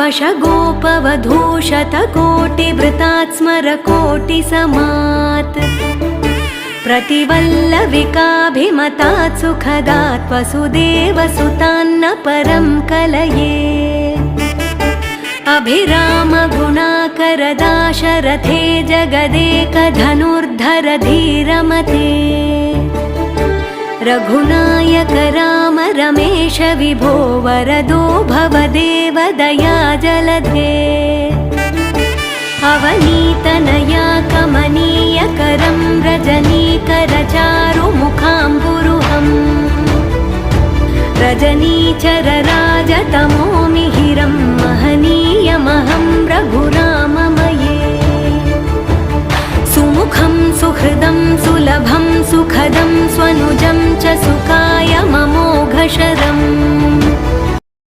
वशगोपवधूशतकोटिवृतात् स्मरकोटिसमात् प्रतिवल्लविकाभिमतात् सुखदात् वसुदेवसुतान्न परं कलये अभिरामगुणाकरदाशरथे जगदेकधनुर्धर धीरमते रघुनायक राम रमेश विभो वरदो भवदेव दया जलधे अवनीतनया कमनीयकरं रजनीकरचारुमुखाम्बुरुहम् रजनीचरराजतमो मिहिरं महनीयमहं रघुराममये सुमुखं सुहृदं सुलभं सुखदं स्वनुजं च सुखाय ममोघशरम्